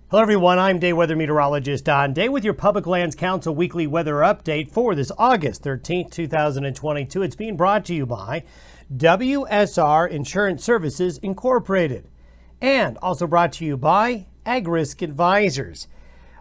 Hello everyone, I'm day weather meteorologist Don Day with your Public Lands Council weekly weather update for this August 13th, 2022. It's being brought to you by WSR Insurance Services Incorporated and also brought to you by AgRisk Advisors.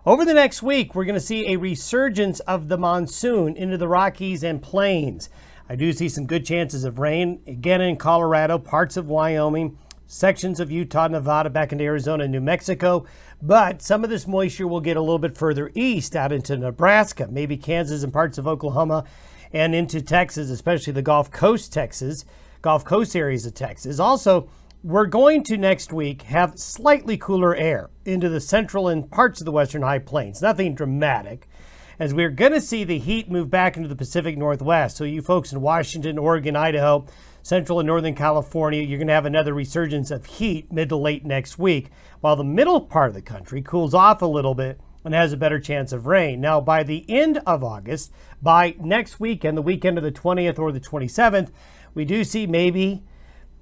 Over the next week, we're going to see a resurgence of the monsoon into the Rockies and Plains. I do see some good chances of rain again in Colorado, parts of Wyoming, sections of Utah, Nevada, back into Arizona and New Mexico. But some of this moisture will get a little bit further east out into Nebraska, maybe Kansas and parts of Oklahoma and into Texas, especially the Gulf Coast areas of Texas. Also, we're going to next week have slightly cooler air into the central and parts of the western high plains. Nothing dramatic, as we're going to see the heat move back into the Pacific Northwest. So you folks in Washington, Oregon, Idaho, Central and Northern California, you're going to have another resurgence of heat mid to late next week, while the middle part of the country cools off a little bit and has a better chance of rain. Now, by the end of August, by next weekend, the weekend of the 20th or the 27th, we do see maybe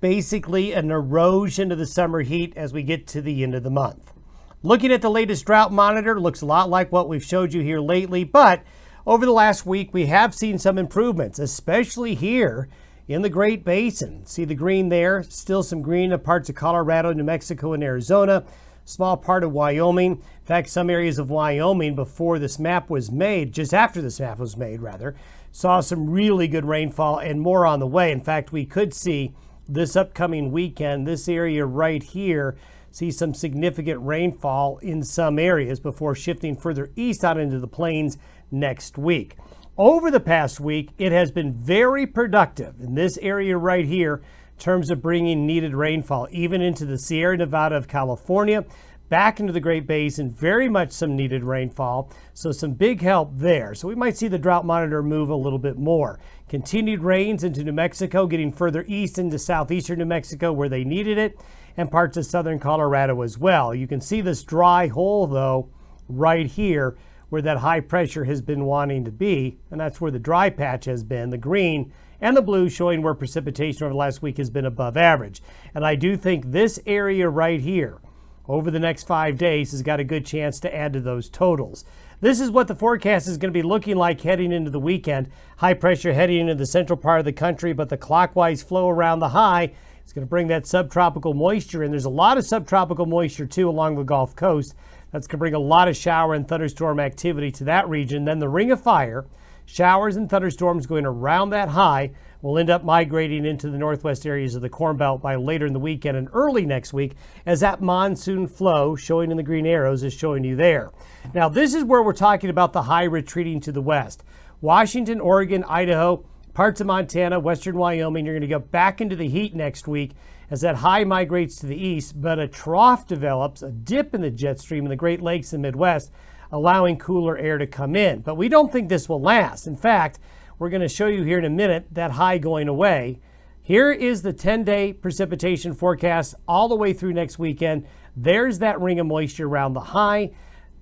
basically an erosion of the summer heat as we get to the end of the month. Looking at the latest drought monitor, looks a lot like what we've showed you here lately, but over the last week, we have seen some improvements, especially here in the Great Basin. See the green there? Still some green in parts of Colorado, New Mexico, and Arizona. Small part of Wyoming. In fact, some areas of Wyoming before this map was made, just after this map was made rather, saw some really good rainfall and more on the way. In fact, we could see this upcoming weekend, this area right here, see some significant rainfall in some areas before shifting further east out into the plains next week. Over the past week, it has been very productive in this area right here in terms of bringing needed rainfall, even into the Sierra Nevada of California, back into the Great Basin, very much some needed rainfall. So some big help there. So we might see the drought monitor move a little bit more. Continued rains into New Mexico, getting further east into southeastern New Mexico where they needed it, and parts of southern Colorado as well. You can see this dry hole though right here where that high pressure has been wanting to be, and that's where the dry patch has been, the green and the blue showing where precipitation over the last week has been above average. And I do think this area right here over the next 5 days has got a good chance to add to those totals. This is what the forecast is going to be looking like heading into the weekend. High pressure heading into the central part of the country, but the clockwise flow around the high is going to bring that subtropical moisture in. There's a lot of subtropical moisture too along the Gulf Coast. That's going to bring a lot of shower and thunderstorm activity to that region. Then the ring of fire, showers and thunderstorms going around that high, will end up migrating into the northwest areas of the Corn Belt by later in the weekend and early next week, as that monsoon flow showing in the green arrows is showing you there. Now, this is where we're talking about the high retreating to the west. Washington, Oregon, Idaho, parts of Montana, western Wyoming, you're going to go back into the heat next week as that high migrates to the east, but a trough develops, a dip in the jet stream in the Great Lakes and Midwest, allowing cooler air to come in. But we don't think this will last. In fact, we're going to show you here in a minute that high going away. Here is the 10-day precipitation forecast all the way through next weekend. There's that ring of moisture around the high.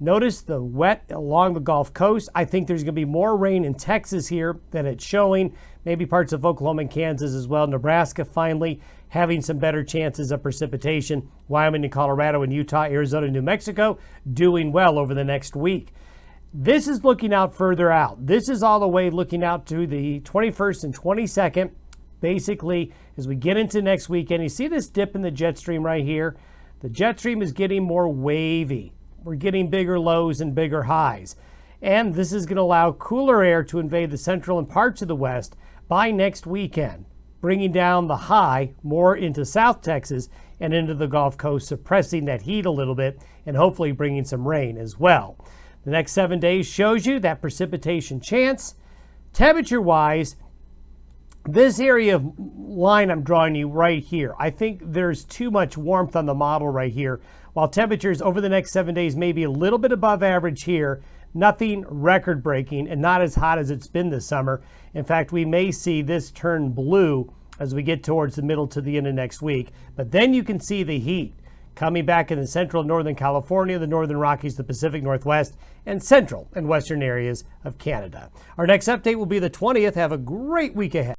Notice the wet along the Gulf Coast. I think there's going to be more rain in Texas here than it's showing. Maybe parts of Oklahoma and Kansas as well. Nebraska finally having some better chances of precipitation. Wyoming and Colorado and Utah, Arizona, New Mexico doing well over the next week. This is looking out further out. This is all the way looking out to the 21st and 22nd. Basically, as we get into next weekend, you see this dip in the jet stream right here? The jet stream is getting more wavy. We're getting bigger lows and bigger highs. And this is going to allow cooler air to invade the central and parts of the west by next weekend, bringing down the high more into South Texas and into the Gulf Coast, suppressing that heat a little bit and hopefully bringing some rain as well. The next 7 days shows you that precipitation chance. Temperature-wise, this area of line I'm drawing you right here, I think there's too much warmth on the model right here. While temperatures over the next 7 days may be a little bit above average here, nothing record-breaking and not as hot as it's been this summer. In fact, we may see this turn blue as we get towards the middle to the end of next week. But then you can see the heat coming back in the central and northern California, the northern Rockies, the Pacific Northwest, and central and western areas of Canada. Our next update will be the 20th. Have a great week ahead.